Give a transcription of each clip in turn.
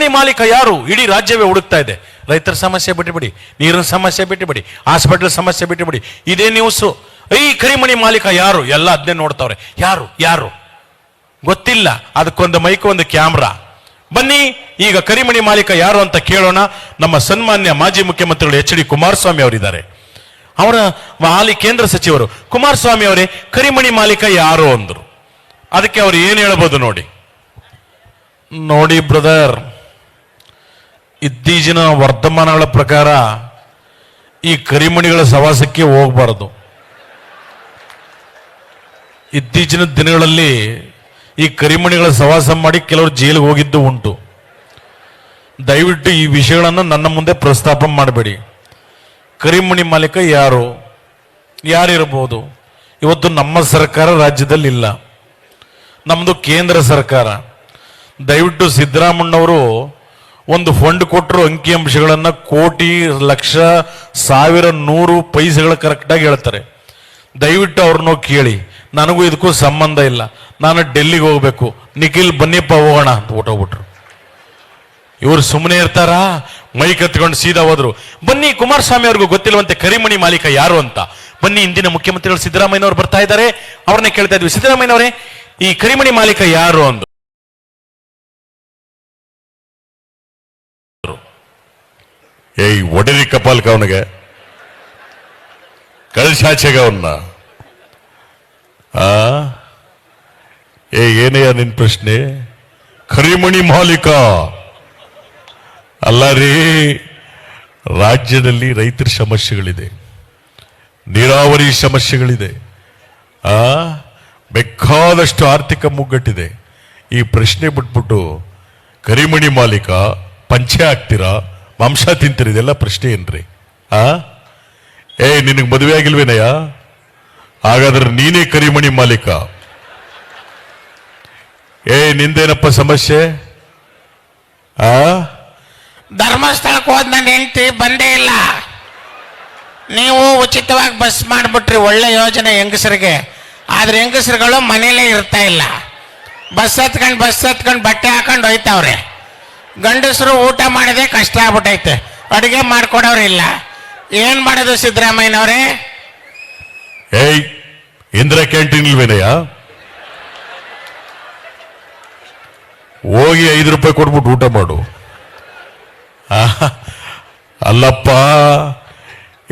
ಕರಿಮಣಿ ಮಾಲೀಕ ಯಾರು? ಇಡೀ ರಾಜ್ಯವೇ ಹುಡುಕ್ತಾ ಇದೆ. ರೈತರ ಸಮಸ್ಯೆ ಬಿಟ್ಟುಬಿಡಿ, ನೀರಿನ ಸಮಸ್ಯೆ ಬಿಟ್ಟುಬಿಡಿ, ಹಾಸ್ಪಿಟಲ್ ಸಮಸ್ಯೆ ಬಿಟ್ಟುಬಿಡಿ, ಇದೇ ನ್ಯೂಸು. ಈ ಕರಿಮಣಿ ಮಾಲೀಕ ಯಾರು? ಎಲ್ಲ ಅದನ್ನೇ ನೋಡ್ತಾವ್ರೆ. ಯಾರು ಯಾರು ಗೊತ್ತಿಲ್ಲ. ಅದಕ್ಕೊಂದು ಮೈಕ್, ಒಂದು ಕ್ಯಾಮ್ರಾ. ಬನ್ನಿ ಈಗ ಕರಿಮಣಿ ಮಾಲೀಕ ಯಾರು ಅಂತ ಕೇಳೋಣ. ನಮ್ಮ ಸನ್ಮಾನ್ಯ ಮಾಜಿ ಮುಖ್ಯಮಂತ್ರಿಗಳು ಎಚ್ ಡಿ ಕುಮಾರಸ್ವಾಮಿ ಅವರಿದ್ದಾರೆ. ಅವರ ಹಾಲಿ ಕೇಂದ್ರ ಸಚಿವರು. ಕುಮಾರಸ್ವಾಮಿ ಅವರೇ, ಕರಿಮಣಿ ಮಾಲೀಕ ಯಾರು ಅಂದ್ರು. ಅದಕ್ಕೆ ಅವ್ರು ಏನು ಹೇಳ್ಬೋದು ನೋಡಿ. ನೋಡಿ ಬ್ರದರ್, ಇತ್ತೀಚಿನ ವರ್ತಮಾನಗಳ ಪ್ರಕಾರ ಈ ಕರಿಮಣಿಗಳ ಸವಾಸಕ್ಕೆ ಹೋಗಬಾರದು. ಇತ್ತೀಚಿನ ದಿನಗಳಲ್ಲಿ ಈ ಕರಿಮಣಿಗಳ ಸವಾಸ ಮಾಡಿ ಕೆಲವರು ಜೈಲಿಗೆ ಹೋಗಿದ್ದು ಉಂಟು. ದಯವಿಟ್ಟು ಈ ವಿಷಯಗಳನ್ನು ನನ್ನ ಮುಂದೆ ಪ್ರಸ್ತಾಪ ಮಾಡಬೇಡಿ. ಕರಿಮಣಿ ಮಾಲೀಕ ಯಾರಿರಬಹುದು? ಇವತ್ತು ನಮ್ಮ ಸರ್ಕಾರ ರಾಜ್ಯದಲ್ಲಿ ಇಲ್ಲ, ನಮ್ಮದು ಕೇಂದ್ರ ಸರ್ಕಾರ. ದಯವಿಟ್ಟು ಸಿದ್ದರಾಮಣ್ಣವರು ಒಂದು ಫಂಡ್ ಕೊಟ್ಟರು, ಅಂಕಿಅಂಶಗಳನ್ನು ಕೋಟಿ, ಲಕ್ಷ, ಸಾವಿರ, 100 ಪೈಸೆಗಳು ಕರೆಕ್ಟಾಗಿ ಹೇಳ್ತಾರೆ. ದಯವಿಟ್ಟು ಅವ್ರನ್ನೋ ಕೇಳಿ. ನನಗೂ ಇದಕ್ಕೂ ಸಂಬಂಧ ಇಲ್ಲ, ನಾನು ಡೆಲ್ಲಿಗೆ ಹೋಗ್ಬೇಕು, ನಿಖಿಲ್ ಬನ್ನಿಪ್ಪ ಹೋಗೋಣ ಅಂತ ಹೊಟ್ಟೋಗ್ಬಿಟ್ರು. ಇವರು ಸುಮ್ಮನೆ ಇರ್ತಾರಾ? ಮೈಕ್ ಎತ್ಕೊಂಡು ಸೀದಾ ಹೋದ್ರು. ಬನ್ನಿ, ಕುಮಾರಸ್ವಾಮಿ ಅವ್ರಿಗೂ ಗೊತ್ತಿಲ್ವಂತೆ ಕರಿಮಣಿ ಮಾಲೀಕ ಯಾರು ಅಂತ. ಬನ್ನಿ, ಇಂದಿನ ಮುಖ್ಯಮಂತ್ರಿಗಳು ಸಿದ್ದರಾಮಯ್ಯನವರು ಬರ್ತಾ ಇದ್ದಾರೆ, ಅವ್ರನ್ನ ಕೇಳ್ತಾ ಇದ್ವಿ. ಸಿದ್ದರಾಮಯ್ಯನವರೇ, ಈ ಕರಿಮಣಿ ಮಾಲೀಕ ಯಾರು ಅಂದ್ರು. ಏಯ್ ಒಡೆರಿ ಕಪಾಲ್ಕ ಅವನಿಗೆ, ಕಳಿಸಾಚೆಗ ಅವನ್ನ. ಏನಯ್ಯ ನಿನ್ ಪ್ರಶ್ನೆ? ಕರಿಮಣಿ ಮಾಲೀಕ ಅಲ್ಲ ರೀ. ರಾಜ್ಯದಲ್ಲಿ ರೈತರ ಸಮಸ್ಯೆಗಳಿದೆ, ನೀರಾವರಿ ಸಮಸ್ಯೆಗಳಿದೆ, ಬೇಕಾದಷ್ಟು ಆರ್ಥಿಕ ಮುಗ್ಗಟ್ಟಿದೆ. ಈ ಪ್ರಶ್ನೆ ಬಿಟ್ಬಿಟ್ಟು ಕರಿಮಣಿ ಮಾಲೀಕ, ಪಂಚೆ ಹಾಕ್ತೀರಾ, ಮಾಂಸ ತಿಂತೀರಿ, ಇದೆಲ್ಲ ಪ್ರಶ್ನೆ ಏನ್ರಿ? ನಿನಗೆ ಮದುವೆ ಆಗಿಲ್ವೇನಯ್ಯ? ಹಾಗಾದ್ರೆ ನೀನೇ ಕರಿಮಣಿ ಮಾಲೀಕ. ನಿಂದೇನಪ್ಪ ಸಮಸ್ಯೆ? ಧರ್ಮಸ್ಥಳಕ್ಕೆ ಹೋದ್ ನನ್ನ ಹೆಂಡತಿ ಬಂದೇ ಇಲ್ಲ. ನೀವು ಉಚಿತವಾಗಿ ಬಸ್ ಮಾಡಿಬಿಟ್ರಿ, ಒಳ್ಳೆ ಯೋಜನೆ ಹೆಂಗಸರಿಗೆ. ಆದ್ರೆ ಹೆಂಗಸರುಗಳು ಮನೇಲೇ ಇರ್ತಾ ಇಲ್ಲ. ಬಸ್ ಹತ್ಕೊಂಡು ಬಟ್ಟೆ ಹಾಕೊಂಡು ಹೋಯ್ತಾವ್ರೆ. ಗಂಡಸರು ಊಟ ಮಾಡೋದೇ ಕಷ್ಟ ಆಗ್ಬಿಟ್ಟೈತೆ, ಅಡುಗೆ ಮಾಡ್ಕೊಡೋರಿಲ್ಲ. ಏನ್ ಮಾಡೋದು ಸಿದ್ದರಾಮಯ್ಯನವರೇ? ಇಂದಿರಾ ಕ್ಯಾಂಟೀನ್ ಇಲ್ವೇನಯ್ಯ? ಹೋಗಿ 5 ರೂಪಾಯಿ ಕೊಟ್ಬಿಟ್ಟು ಊಟ ಮಾಡು. ಅಲ್ಲಪ್ಪ,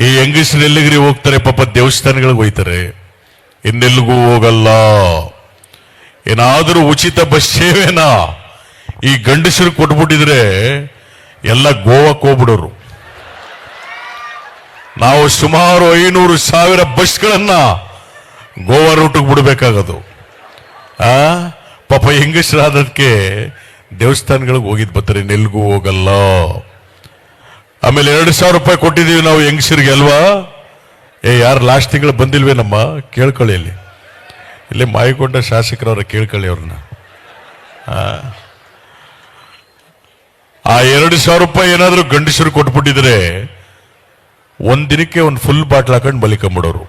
ಈ ಹೆಂಗಸರು ಎಲ್ಲಿಗ್ರಿ ಹೋಗ್ತಾರೆ? ಪಾಪ ದೇವಸ್ಥಾನಗಳಿಗೆ ಹೋಯ್ತಾರೆ, ಇನ್ನೆಲ್ಲಿಗೂ ಹೋಗಲ್ಲ. ಏನಾದರೂ ಉಚಿತ ಬಸ್ ಸೇವೆನಾ ಈ ಗಂಡಸರು ಕೊಟ್ಬಿಟ್ಟಿದ್ರೆ ಎಲ್ಲ ಗೋವಾಕ್ಕೆ ಹೋಗ್ಬಿಡೋರು. ನಾವು ಸುಮಾರು 500,000 ಬಸ್ಗಳನ್ನ ಗೋವಾ ರೂಟಿಗೆ ಬಿಡಬೇಕಾಗದು. ಪಾಪ ಹೆಂಗಸರಾದಕ್ಕೆ ದೇವಸ್ಥಾನಗಳಿಗೆ ಹೋಗಿದ್ ಬರ್ತಾರೆ, ನೆಲ್ಗೂ ಹೋಗಲ್ಲ. ಆಮೇಲೆ 2,000 ರೂಪಾಯಿ ಕೊಟ್ಟಿದ್ದೀವಿ ನಾವು ಹೆಂಗಸರಿಗೆ ಅಲ್ವಾ? ಯಾರು ಲಾಸ್ಟ್ ತಿಂಗಳು ಬಂದಿಲ್ವೇನಮ್ಮ? ಕೇಳ್ಕೊಳ್ಳಿ, ಇಲ್ಲಿ ಮಾಯಕೊಂಡ ಶಾಸಕರವ್ರ ಕೇಳ್ಕೊಳ್ಳಿ ಅವ್ರನ್ನ. ಆ 2,000 ರೂಪಾಯಿ ಏನಾದರೂ ಗಂಡಸರು ಕೊಟ್ಬಿಟ್ಟಿದ್ರೆ ಒಂದಿನಕ್ಕೆ ಒಂದು ಫುಲ್ ಬಾಟ್ಲ್ ಹಾಕೊಂಡು ಬಲಿಕೊಂಬಿಡೋರು.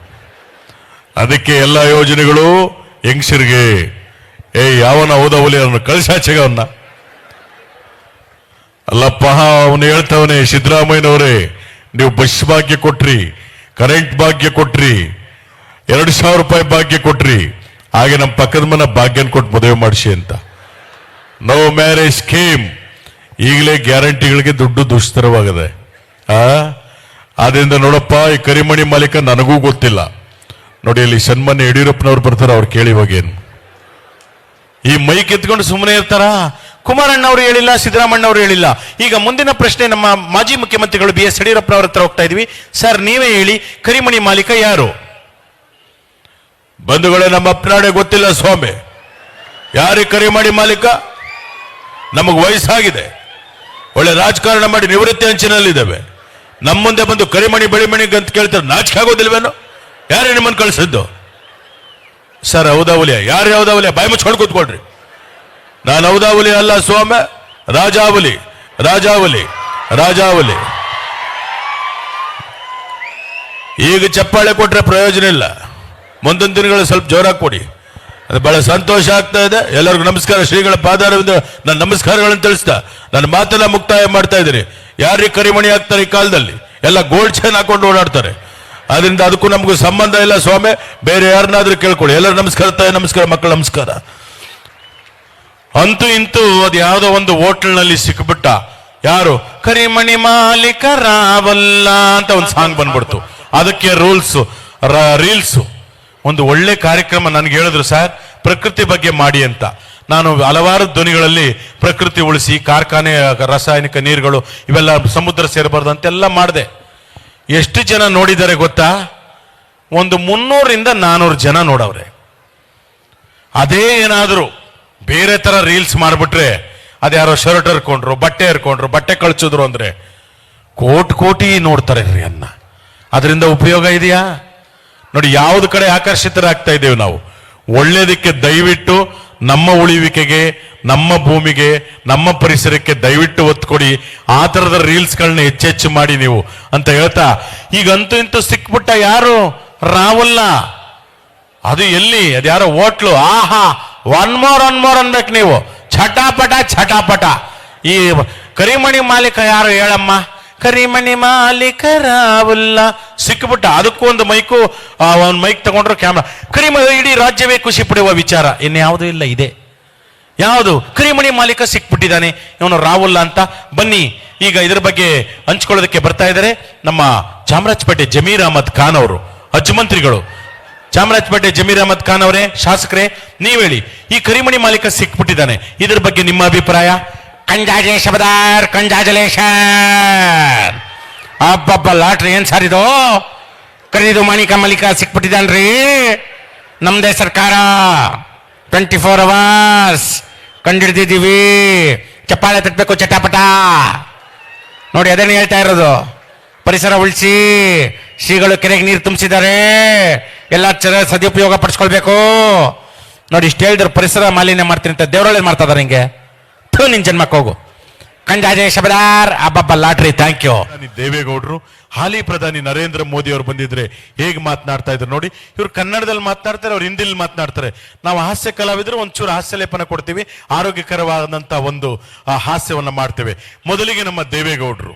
ಅದಕ್ಕೆ ಎಲ್ಲ ಯೋಜನೆಗಳು ಹೆಂಗಸರಿಗೆ. ಯಾವನ ಹೌದವಲಿ ಅವನ್ನ ಕಳಿಸಾಚೆಗ ಅವನ್ನ. ಅಲ್ಲಪ್ಪ, ಅವನು ಹೇಳ್ತಾವನೆ, ಸಿದ್ದರಾಮಯ್ಯನವರೇ ನೀವು ಬಸ್ ಭಾಗ್ಯ ಕೊಟ್ರಿ, ಕರೆಂಟ್ ಭಾಗ್ಯ ಕೊಟ್ರಿ, 2,000 ರೂಪಾಯಿ ಭಾಗ್ಯ ಕೊಟ್ರಿ, ಹಾಗೆ ನಮ್ಮ ಪಕ್ಕದ ಮನೆ ಭಾಗ್ಯನ ಕೊಟ್ಟು ಮದುವೆ ಮಾಡಿಸಿ ಅಂತ. No marriage scheme. ಈಗಲೇ ಗ್ಯಾರಂಟಿಗಳಿಗೆ ದುಡ್ಡು ದುಸ್ತರವಾಗಿದೆ. ಆದ್ರಿಂದ ನೋಡಪ್ಪ, ಈ ಕರಿಮಣಿ ಮಾಲೀಕ ನನಗೂ ಗೊತ್ತಿಲ್ಲ. ನೋಡಿ, ಅಲ್ಲಿ ಸನ್ಮಾನ್ಯ ಯಡಿಯೂರಪ್ಪನವ್ರು ಬರ್ತಾರ, ಅವ್ರು ಕೇಳಿ ಹೋಗೇನು. ಈ ಮೈಕ್ ಎತ್ಕೊಂಡು ಸುಮ್ಮನೆ ಇರ್ತಾರ? ಕುಮಾರಣ್ಣವ್ರು ಹೇಳಿಲ್ಲ, ಸಿದ್ದರಾಮಣ್ಣವ್ರು ಹೇಳಿಲ್ಲ. ಈಗ ಮುಂದಿನ ಪ್ರಶ್ನೆ ನಮ್ಮ ಮಾಜಿ ಮುಖ್ಯಮಂತ್ರಿಗಳು BS ಯಡಿಯೂರಪ್ಪನವ್ರ ಹತ್ರ ಹೋಗ್ತಾ ಇದ್ವಿ. ಸರ್, ನೀವೇ ಹೇಳಿ, ಕರಿಮಣಿ ಮಾಲೀಕ ಯಾರು? ಬಂಧುಗಳೇ, ನಮ್ಮ ಅಪ್ಪನಾಡೆ ಗೊತ್ತಿಲ್ಲ ಸ್ವಾಮಿ. ಯಾರಿಗೆ ಕರಿಮಣಿ ಮಾಲೀಕ? ನಮಗೆ ವಯಸ್ಸಾಗಿದೆ, ಒಳ್ಳೆ ರಾಜಕಾರಣ ಮಾಡಿ ನಿವೃತ್ತಿ ಅಂಚಿನಲ್ಲಿದ್ದೇವೆ. ನಮ್ಮ ಮುಂದೆ ಬಂದು ಕರಿಮಣಿ ಬೆಳಿಮಣಿ ಅಂತ ಕೇಳ್ತಾರೆ, ನಾಚಿಕೆ ಆಗೋದಿಲ್ವೇನೋ? ಯಾರೇ ನಿಮ್ಮನ್ನು ಕಳಿಸಿದ್ದು? ಸರ್, ಹೌದಾವಲಿಯ? ಯಾರು ಹೌದಾವಲಿಯ? ಬಾಯಿ ಮುಚ್ಕೊಂಡು ಕೂತ್ಕೊಳ್ರಿ. ನಾನು ಹೌದಾವಲಿ ಅಲ್ಲ ಸ್ವಾಮಿ, ರಾಜಾವಲಿ. ಈಗ ಚಪ್ಪಾಳೆ ಕೊಟ್ರೆ ಪ್ರಯೋಜನ ಇಲ್ಲ. ಮುಂದಿನ ದಿನಗಳು ಸ್ವಲ್ಪ ಜೋರಾಗಿ ಕೊಡಿ. ಅದು ಬಹಳ ಸಂತೋಷ ಆಗ್ತಾ ಇದೆ. ಎಲ್ಲರಿಗೂ ನಮಸ್ಕಾರ. ಶ್ರೀಗಳ ಪಾದಾರವಿಂದ ನನ್ನ ನಮಸ್ಕಾರಗಳನ್ನು ತಿಳಿಸ್ತಾ ನನ್ನ ಮಾತನ್ನ ಮುಕ್ತಾಯ ಮಾಡ್ತಾ ಇದ್ದೀನಿ. ಯಾರಿಗೆ ಕರಿಮಣಿ ಆಗ್ತಾರೆ ಈ ಕಾಲದಲ್ಲಿ? ಎಲ್ಲ ಗೋಲ್ಡ್ ಚೈನ್ ಹಾಕೊಂಡು ಓಡಾಡ್ತಾರೆ. ಅದರಿಂದ ಅದಕ್ಕೂ ನಮಗೂ ಸಂಬಂಧ ಇಲ್ಲ ಸ್ವಾಮಿ. ಬೇರೆ ಯಾರನ್ನಾದ್ರೂ ಕೇಳ್ಕೊಳ್ಳಿ. ಎಲ್ಲರೂ ನಮಸ್ಕಾರ ತಾಯಿ, ನಮಸ್ಕಾರ ಮಕ್ಕಳು, ನಮಸ್ಕಾರ. ಅಂತೂ ಇಂತೂ ಅದು ಯಾವುದೋ ಒಂದು ಹೋಟೆಲ್ನಲ್ಲಿ ಸಿಕ್ಬಿಟ್ಟ. ಯಾರು? ಕರಿಮಣಿ ಮಾಲೀಕ ರಾವಲ್ಲ ಅಂತ ಒಂದು ಸಾಂಗ್ ಬಂದ್ಬಿಡ್ತು. ಅದಕ್ಕೆ ರೀಲ್ಸ್ ಒಂದು ಒಳ್ಳೆ ಕಾರ್ಯಕ್ರಮ. ನನಗೆ ಹೇಳಿದ್ರು, ಸರ್ ಪ್ರಕೃತಿ ಬಗ್ಗೆ ಮಾಡಿ ಅಂತ. ನಾನು ಹಲವಾರು ಧ್ವನಿಗಳಲ್ಲಿ ಪ್ರಕೃತಿ ಉಳಿಸಿ, ಕಾರ್ಖಾನೆ ರಾಸಾಯನಿಕ ನೀರುಗಳು ಇವೆಲ್ಲ ಸಮುದ್ರ ಸೇರಬಾರ್ದು ಅಂತೆಲ್ಲ ಮಾಡಿದೆ. ಎಷ್ಟು ಜನ ನೋಡಿದ್ದಾರೆ ಗೊತ್ತಾ? ಒಂದು 300ರಿಂದ 400 ಜನ ನೋಡವ್ರೆ. ಅದೇ ಏನಾದರೂ ಬೇರೆ ತರ ರೀಲ್ಸ್ ಮಾಡಿಬಿಟ್ರೆ, ಅದ್ಯಾರೋ ಶರ್ಟ್ ಹರ್ಕೊಂಡ್ರು, ಬಟ್ಟೆ ಕಳ್ಸಿದ್ರು ಅಂದ್ರೆ ಕೋಟಿ ನೋಡ್ತಾರೆ ರೀ ಅನ್ನ. ಅದರಿಂದ ಉಪಯೋಗ ಇದೆಯಾ? ನೋಡಿ, ಯಾವ್ದು ಕಡೆ ಆಕರ್ಷಿತರಾಗ್ತಾ ಇದ್ದೇವೆ ನಾವು. ಒಳ್ಳೇದಕ್ಕೆ ದಯವಿಟ್ಟು ನಮ್ಮ ಉಳಿವಿಕೆಗೆ, ನಮ್ಮ ಭೂಮಿಗೆ, ನಮ್ಮ ಪರಿಸರಕ್ಕೆ ದಯವಿಟ್ಟು ಒತ್ತು ಕೊಡಿ. ಆ ಥರದ ರೀಲ್ಸ್ಗಳನ್ನ ಹೆಚ್ಚೆಚ್ಚು ಮಾಡಿ ನೀವು ಅಂತ ಹೇಳ್ತಾ, ಈಗಂತೂ ಇಂತೂ ಸಿಕ್ಬಿಟ್ಟ. ಯಾರು? ರಾವಲ್ಲ. ಅದು ಎಲ್ಲಿ? ಅದು ಯಾರೋ ಹೋಟ್ಲು. ಆಹಾ, ಒನ್ ಮೋರ್ ಅನ್ಬೇಕು ನೀವು. ಛಟಾಪಟ. ಈ ಕರಿಮಣಿ ಮಾಲೀಕ ಯಾರು ಹೇಳಮ್ಮ? ಕರಿಮಣಿ ಮಾಲೀಕ ರಾವಲ್ಲ. ಸಿಕ್ಬಿಟ್ಟ. ಅದಕ್ಕೂ ಒಂದು ಮೈಕ್ ತಗೊಂಡ್ರು, ಕ್ಯಾಮ್ರಾ. ಇಡೀ ರಾಜ್ಯವೇ ಖುಷಿ ಪಡುವ ವಿಚಾರ ಇನ್ಯಾವುದೂ ಇಲ್ಲ. ಇದೆ ಯಾವುದು? ಕರಿಮಣಿ ಮಾಲೀಕ ಸಿಕ್ಬಿಟ್ಟಿದ್ದಾನೆ, ಇವನು ರಾವುಲ್ಲ ಅಂತ. ಬನ್ನಿ, ಈಗ ಇದ್ರ ಬಗ್ಗೆ ಹಂಚ್ಕೊಳ್ಳೋದಕ್ಕೆ ಬರ್ತಾ ಇದ್ದಾರೆ ನಮ್ಮ ಚಾಮರಾಜಪೇಟೆ ಜಮೀರ್ ಅಹಮದ್ ಖಾನ್ ಅವರು, ಅಜ್ಮಂತ್ರಿಗಳು. ಚಾಮರಾಜಪೇಟೆ ಜಮೀರ್ ಅಹಮದ್ ಖಾನ್ ಅವರೇ, ಶಾಸಕರೇ, ನೀವ್ ಹೇಳಿ, ಈ ಕರಿಮಣಿ ಮಾಲೀಕ ಸಿಕ್ಬಿಟ್ಟಿದ್ದಾನೆ, ಇದ್ರ ಬಗ್ಗೆ ನಿಮ್ಮ ಅಭಿಪ್ರಾಯ? ಕಂಜಾಜಲೇಶನ್. ಅಬ್ಬಬ್ಬ, ಲಾಟ್ರಿ ಏನ್ ಸರ್ ಇದು? ಕರೀದು ಮಾಲೀಕ ಸಿಕ್ಬಿಟ್ಟಿದ್ದಾನ್ರಿ. ನಮ್ದೇ ಸರ್ಕಾರ 24 hours ಕಂಡಿಡ್ದಿದ್ದೀವಿ. ಚಪ್ಪಾಳೆ ತಟ್ಟಬೇಕು, ಚಟಾಪಟ. ನೋಡಿ, ಅದೇನು ಹೇಳ್ತಾ ಇರೋದು. ಪರಿಸರ ಉಳಿಸಿ, ಶ್ರೀಗಳು ಕೆರೆಗೆ ನೀರು ತುಂಬಿಸಿದ್ದಾರೆ, ಎಲ್ಲ ಸದುಪಯೋಗ ಪಡಿಸ್ಕೊಳ್ಬೇಕು. ನೋಡಿ, ಇಷ್ಟು ಹೇಳಿದ್ರು ಪರಿಸರ ಮಾಲಿನ್ಯ ಮಾಡ್ತೀನಿ ಅಂತ ದೇವರೊಳ್ಳೆ ಮಾಡ್ತಾ ಇದಾರೆ. ಹಿಂಗೆ ನಿನ್ ಜನ್ಮಕ್ಕೆ ಹೋಗು. ಕಂಜಾಜೆ ಶಬದಾರ್. ಅಬ್ಬಬ್ಬ, ಲಾಟ್ರಿ. Thank you. ದೇವೇಗೌಡರು, ಹಾಲಿ ಪ್ರಧಾನಿ ನರೇಂದ್ರ ಮೋದಿ ಅವರು ಬಂದಿದ್ರೆ ಹೇಗೆ ಮಾತನಾಡ್ತಾ ಇದ್ರು ನೋಡಿ. ಇವ್ರು ಕನ್ನಡದಲ್ಲಿ ಮಾತನಾಡ್ತಾರೆ, ಅವ್ರು ಹಿಂದಿಲಿ ಮಾತನಾಡ್ತಾರೆ. ನಾವು ಹಾಸ್ಯ ಕಲಾವಿದರು ಒಂಚೂರು ಹಾಸ್ಯ ಲೇಪನ ಕೊಡ್ತೀವಿ, ಆರೋಗ್ಯಕರವಾದಂತ ಒಂದು ಹಾಸ್ಯವನ್ನ ಮಾಡ್ತೇವೆ. ಮೊದಲಿಗೆ ನಮ್ಮ ದೇವೇಗೌಡರು.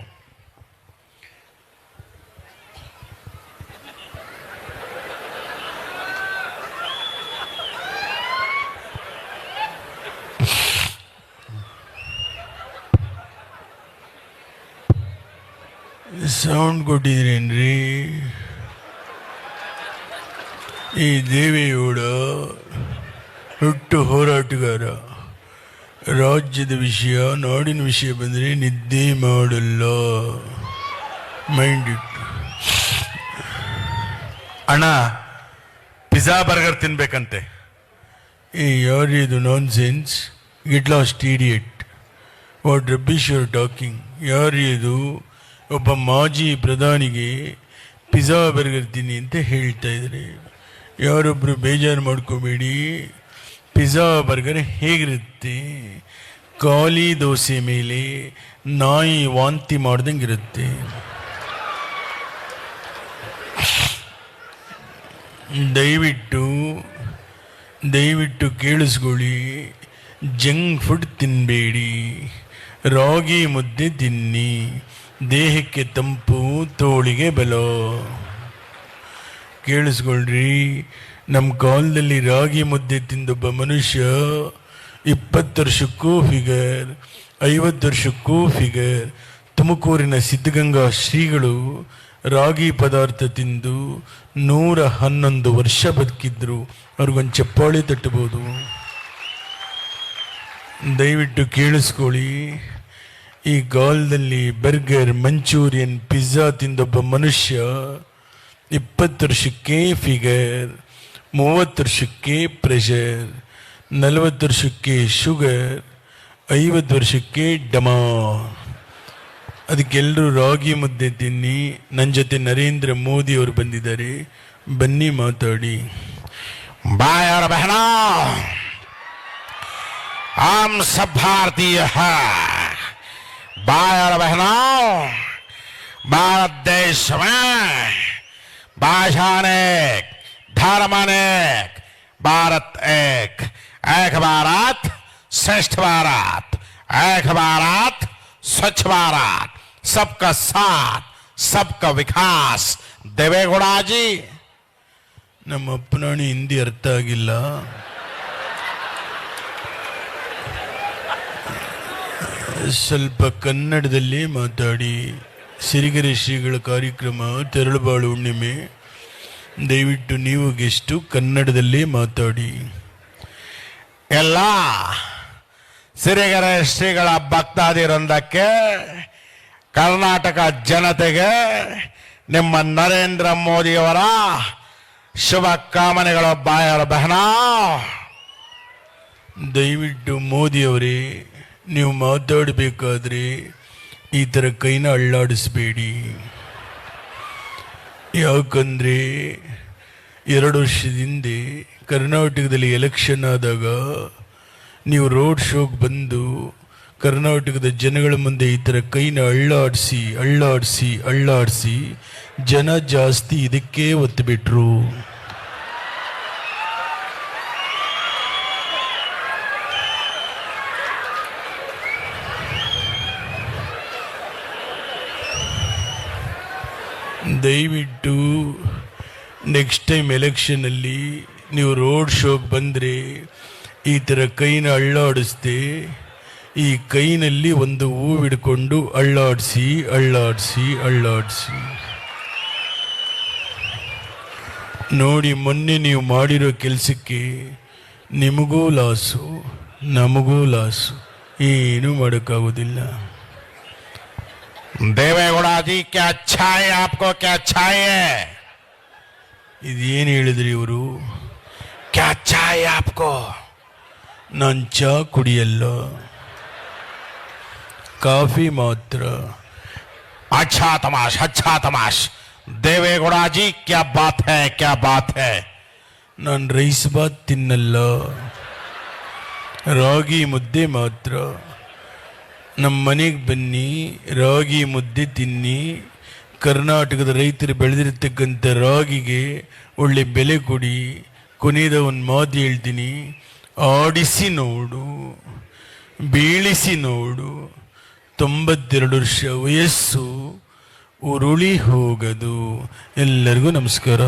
ಸೌಂಡ್ ಕೊಟ್ಟಿದ್ರೇನ್ರಿ? ಈ ದೇವೇಗೌಡ ಹುಟ್ಟು ಹೋರಾಟಗಾರ. ರಾಜ್ಯದ ವಿಷಯ, ನಾಡಿನ ವಿಷಯ ಬಂದರೆ ನಿದ್ದೆ ಮಾಡಲ್ಲ. ಮೈಂಡ್ ಇಟ್ಟು. ಅಣ್ಣ, ಪಿಜ್ಜಾ ಬರ್ಗರ್ ತಿನ್ಬೇಕಂತೆ. ಯಾರಿದು nonsense? Get lost idiot. What rubbish you are talking? ಯಾರಿದು? ಒಬ್ಬ ಮಾಜಿ ಪ್ರಧಾನಿಗೆ ಪಿಜ್ಜಾ ಬರ್ಗರ್ ತಿನ್ನಿ ಅಂತ ಹೇಳ್ತಾ ಇದ್ದಾರೆ. ಯಾರೊಬ್ಬರು ಬೇಜಾರು ಮಾಡ್ಕೋಬೇಡಿ. ಪಿಜ್ಜಾ ಬರ್ಗರ್ ಹೇಗಿರುತ್ತೆ? ಖಾಲಿ ದೋಸೆ ಮೇಲೆ ನಾಯಿ ವಾಂತಿ ಮಾಡ್ದಂಗೆ ಇರುತ್ತೆ. ದಯವಿಟ್ಟು ಕೇಳಿಸ್ಕೊಳ್ಳಿ. ಜಂಕ್ ಫುಡ್ ತಿನ್ನಬೇಡಿ. ರಾಗಿ ಮುದ್ದೆ ತಿನ್ನಿ. ದೇಹಕ್ಕೆ ತಂಪು, ತೋಳಿಗೆ ಬಲ. ಕೇಳಿಸ್ಕೊಳ್ರಿ, ನಮ್ಮ ಕಾಲದಲ್ಲಿ ರಾಗಿ ಮುದ್ದೆ ತಿಂದೊಬ್ಬ ಮನುಷ್ಯ 20 ವರ್ಷಕ್ಕೂ ಫಿಗರ್, 50 ವರ್ಷಕ್ಕೂ ಫಿಗರ್. ತುಮಕೂರಿನ ಸಿದ್ಧಗಂಗಾ ಶ್ರೀಗಳು ರಾಗಿ ಪದಾರ್ಥ ತಿಂದು 111 ವರ್ಷ ಬದುಕಿದ್ರು. ಅವ್ರಿಗೊಂದು ಚಪ್ಪಾಳೆ ತಟ್ಟಬಹುದು. ದಯವಿಟ್ಟು ಕೇಳಿಸ್ಕೊಳ್ಳಿ. ಈ ಕಾಲದಲ್ಲಿ ಬರ್ಗರ್, ಮಂಚೂರಿಯನ್, ಪಿಜ್ಜಾ ತಿಂದೊಬ್ಬ ಮನುಷ್ಯ 20 ವರ್ಷಕ್ಕೆ ಫಿಗರ್, 30 ವರ್ಷಕ್ಕೆ ಪ್ರೆಷರ್, 40 ವರ್ಷಕ್ಕೆ ಶುಗರ್, 50 ವರ್ಷಕ್ಕೆ ಡಮಾ. ಅದಕ್ಕೆಲ್ಲರೂ ರಾಗಿ ಮುದ್ದೆ ತಿನ್ನಿ. ನನ್ನ ಜೊತೆ ನರೇಂದ್ರ ಮೋದಿ ಅವರು ಬಂದಿದ್ದಾರೆ, ಬನ್ನಿ ಮಾತಾಡಿ. ಬಾಯ್ और बहनों, हम सब भारतीय हैं. भाई और बहनों, भारत देश में भाषा अनेक, धर्म अनेक, ಭಾರತ್ ಏಕ್, ಏಕ್ ಭಾರತ್ ಶ್ರೇಷ್ಠ ಭಾರತ್, ಏಕ್ ಭಾರತ್ ಸ್ವಚ್ಛ ಭಾರತ್, ಸಬ್ಕಾ ಸಾಥ್ ಸಬ್ಕಾ ವಿಕಾಸ್. ದೇವೇಗೌಡಾಜಿ. ನಮ್ಮ ಅಪ್ಪನಾಣಿ ಹಿಂದಿ ಅರ್ಥ ಆಗಿಲ್ಲ. ಸ್ವಲ್ಪ ಕನ್ನಡದಲ್ಲಿ ಮಾತಾಡಿ. ಸಿರಿಗೆರೆ ಶ್ರೀಗಳ ಕಾರ್ಯಕ್ರಮ ತೆರಳುಬಾಳು ಹುಣ್ಣಿಮೆ. ದಯವಿಟ್ಟು ನೀವು ಗೆಸ್ಟು ಕನ್ನಡದಲ್ಲೇ ಮಾತಾಡಿ. ಎಲ್ಲ ಸಿರಿಗೆರೆ ಶ್ರೀಗಳ ಭಕ್ತಾದಿವೃಂದಕ್ಕೆ, ಕರ್ನಾಟಕ ಜನತೆಗೆ ನಿಮ್ಮ ನರೇಂದ್ರ ಮೋದಿಯವರ ಶುಭ ಕಾಮನೆಗಳು. ಬಾಯರ ಬಹನ. ದಯವಿಟ್ಟು ಮೋದಿಯವರೇ, ನೀವು ಮಾತಾಡಬೇಕಾದ್ರೆ ಈ ಥರ ಕೈನ ಅಳ್ಳಾಡಿಸ್ಬೇಡಿ. ಯಾಕಂದರೆ 2 ವರ್ಷದ ಹಿಂದೆ ಕರ್ನಾಟಕದಲ್ಲಿ ಎಲೆಕ್ಷನ್ ಆದಾಗ ನೀವು ರೋಡ್ ಶೋಗೆ ಬಂದು ಕರ್ನಾಟಕದ ಜನಗಳ ಮುಂದೆ ಈ ಥರ ಕೈನ ಅಳ್ಳಾಡಿಸಿ ಅಳ್ಳಾಡಿಸಿ ಅಳ್ಳಾಡಿಸಿ ಜನ ಜಾಸ್ತಿ ಇದಕ್ಕೆ ಒತ್ತು ಬಿಟ್ರು. ದಯವಿಟ್ಟು ನೆಕ್ಸ್ಟ್ ಟೈಮ್ ಎಲೆಕ್ಷನಲ್ಲಿ ನೀವು ರೋಡ್ ಶೋಗೆ ಬಂದರೆ ಈ ಥರ ಕೈನ ಅಳ್ಳಾಡಿಸ್ದೆ ಈ ಕೈನಲ್ಲಿ ಒಂದು ಹೂವು ಹಿಡ್ಕೊಂಡು ಅಳ್ಳಾಡಿಸಿ ಅಳ್ಳಾಡಿಸಿ ಅಳ್ಳಾಡಿಸಿ ನೋಡಿ. ಮೊನ್ನೆ ನೀವು ಮಾಡಿರೋ ಕೆಲಸಕ್ಕೆ ನಿಮಗೂ ಲಾಸು, ನಮಗೂ ಲಾಸು. ಏನೂ ಮಾಡೋಕ್ಕಾಗೋದಿಲ್ಲ. देवेगौड़ा जी क्या अच्छा है, आपको क्या अच्छा है? ಇದೇನು ಹೇಳಿದ್ರಿ ಇವರು? क्या अच्छा है आपको? ನಾನು ಚಾ ಕುಡಿಯಲ್ಲ, ಕಾಫಿ ಮಾತ್ರ. अच्छा तमाश, अच्छा तमाश. देवेगौड़ा जी क्या बात है, क्या बात है? ನಾನು ರೈಸ್ ಬಾತ್ ತಿನ್ನಲ್ಲ, ರಾಗಿ ಮುದ್ದೆ ಮಾತ್ರ. ನಮ್ಮ ಮನೆಗೆ ಬನ್ನಿ, ರಾಗಿ ಮುದ್ದೆ ತಿನ್ನಿ. ಕರ್ನಾಟಕದ ರೈತರು ಬೆಳೆದಿರ್ತಕ್ಕಂಥ ರಾಗಿಗೆ ಒಳ್ಳೆ ಬೆಲೆ ಕೊಡಿ. ಕೊನೆಯದ ಒಂದು ಮಾತು ಹೇಳ್ತೀನಿ, ಆಡಿಸಿ ನೋಡು, ಬೀಳಿಸಿ ನೋಡು. 92 ವರ್ಷ ವಯಸ್ಸು ಉರುಳಿ ಹೋಗದು. ಎಲ್ಲರಿಗೂ ನಮಸ್ಕಾರ.